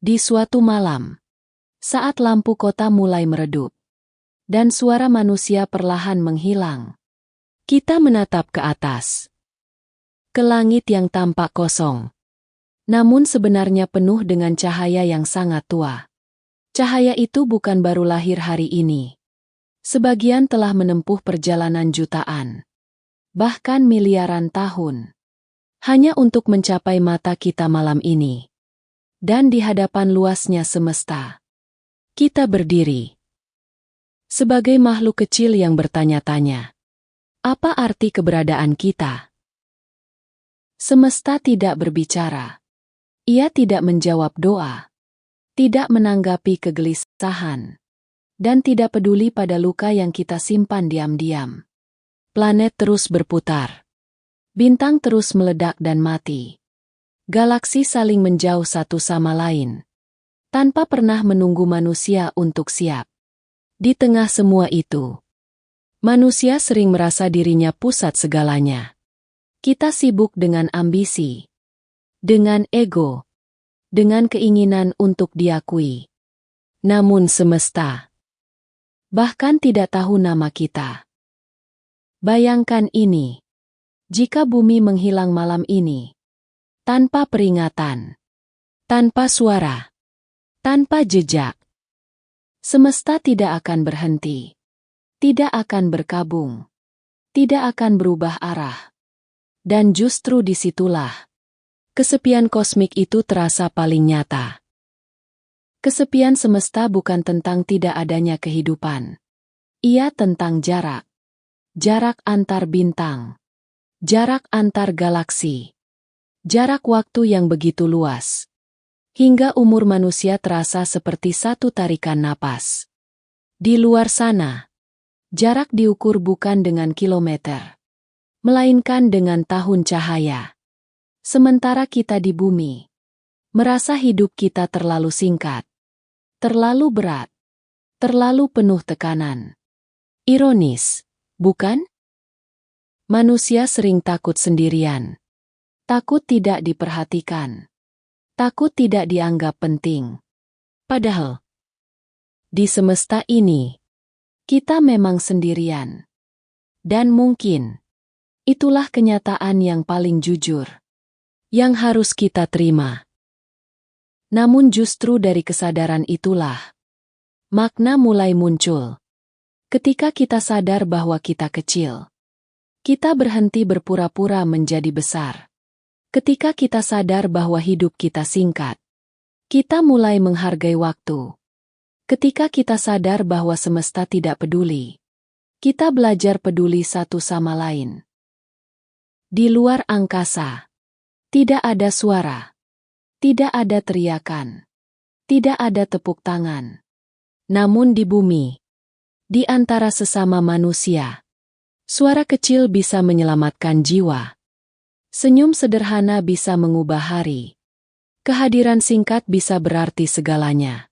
Di suatu malam, saat lampu kota mulai meredup, dan suara manusia perlahan menghilang, kita menatap ke atas, ke langit yang tampak kosong, namun sebenarnya penuh dengan cahaya yang sangat tua. Cahaya itu bukan baru lahir hari ini. Sebagian telah menempuh perjalanan jutaan, bahkan miliaran tahun, hanya untuk mencapai mata kita malam ini. Dan di hadapan luasnya semesta, kita berdiri sebagai makhluk kecil yang bertanya-tanya, apa arti keberadaan kita? Semesta tidak berbicara. Ia tidak menjawab doa, tidak menanggapi kegelisahan, dan tidak peduli pada luka yang kita simpan diam-diam. Planet terus berputar. Bintang terus meledak dan mati. Galaksi saling menjauh satu sama lain, tanpa pernah menunggu manusia untuk siap. Di tengah semua itu, manusia sering merasa dirinya pusat segalanya. Kita sibuk dengan ambisi, dengan ego, dengan keinginan untuk diakui. Namun semesta bahkan tidak tahu nama kita. Bayangkan ini, jika bumi menghilang malam ini, tanpa peringatan, tanpa suara, tanpa jejak, semesta tidak akan berhenti, tidak akan berkabung, tidak akan berubah arah. Dan justru disitulah kesepian kosmik itu terasa paling nyata. Kesepian semesta bukan tentang tidak adanya kehidupan. Ia tentang jarak. Jarak antar bintang. Jarak antar galaksi. Jarak waktu yang begitu luas. Hingga umur manusia terasa seperti satu tarikan napas. Di luar sana, jarak diukur bukan dengan kilometer, melainkan dengan tahun cahaya. Sementara kita di bumi, merasa hidup kita terlalu singkat, terlalu berat, terlalu penuh tekanan. Ironis, bukan? Manusia sering takut sendirian. Takut tidak diperhatikan. Takut tidak dianggap penting. Padahal, di semesta ini, kita memang sendirian. Dan mungkin, itulah kenyataan yang paling jujur, yang harus kita terima. Namun justru dari kesadaran itulah, makna mulai muncul. Ketika kita sadar bahwa kita kecil, kita berhenti berpura-pura menjadi besar. Ketika kita sadar bahwa hidup kita singkat, kita mulai menghargai waktu. Ketika kita sadar bahwa semesta tidak peduli, kita belajar peduli satu sama lain. Di luar angkasa, tidak ada suara, tidak ada teriakan, tidak ada tepuk tangan. Namun di bumi, di antara sesama manusia, suara kecil bisa menyelamatkan jiwa. Senyum sederhana bisa mengubah hari. Kehadiran singkat bisa berarti segalanya.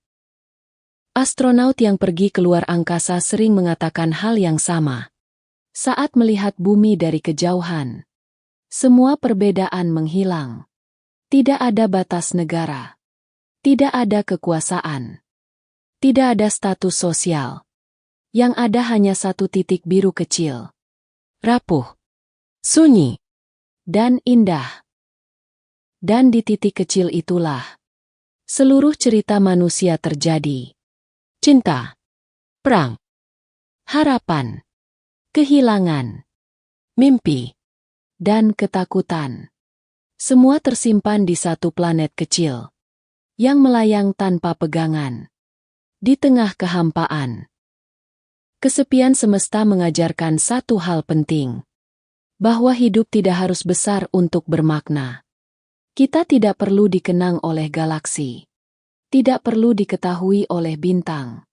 Astronaut yang pergi ke luar angkasa sering mengatakan hal yang sama. Saat melihat bumi dari kejauhan, semua perbedaan menghilang. Tidak ada batas negara. Tidak ada kekuasaan. Tidak ada status sosial. Yang ada hanya satu titik biru kecil. Rapuh, sunyi, dan indah. Dan di titik kecil itulah seluruh cerita manusia terjadi. Cinta, perang, harapan, kehilangan, mimpi, dan ketakutan. Semua tersimpan di satu planet kecil yang melayang tanpa pegangan di tengah kehampaan. Kesepian semesta mengajarkan satu hal penting, bahwa hidup tidak harus besar untuk bermakna. Kita tidak perlu dikenang oleh galaksi. Tidak perlu diketahui oleh bintang.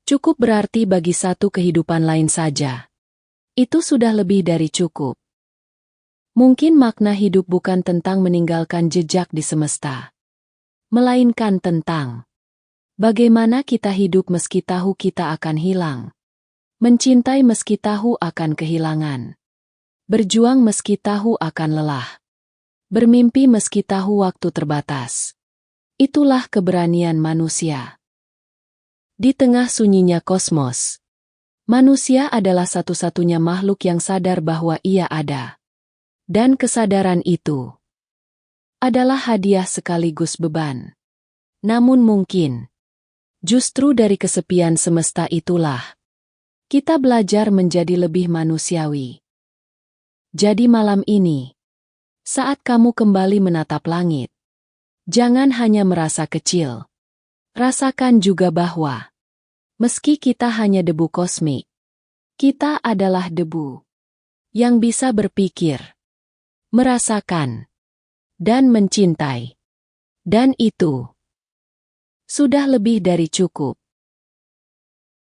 Cukup berarti bagi satu kehidupan lain saja. Itu sudah lebih dari cukup. Mungkin makna hidup bukan tentang meninggalkan jejak di semesta, melainkan tentang bagaimana kita hidup meski tahu kita akan hilang. Mencintai meski tahu akan kehilangan. Berjuang meski tahu akan lelah. Bermimpi meski tahu waktu terbatas. Itulah keberanian manusia. Di tengah sunyinya kosmos, manusia adalah satu-satunya makhluk yang sadar bahwa ia ada. Dan kesadaran itu adalah hadiah sekaligus beban. Namun mungkin, justru dari kesepian semesta itulah, kita belajar menjadi lebih manusiawi. Jadi malam ini, saat kamu kembali menatap langit, jangan hanya merasa kecil. Rasakan juga bahwa, meski kita hanya debu kosmik, kita adalah debu yang bisa berpikir, merasakan, dan mencintai. Dan itu sudah lebih dari cukup.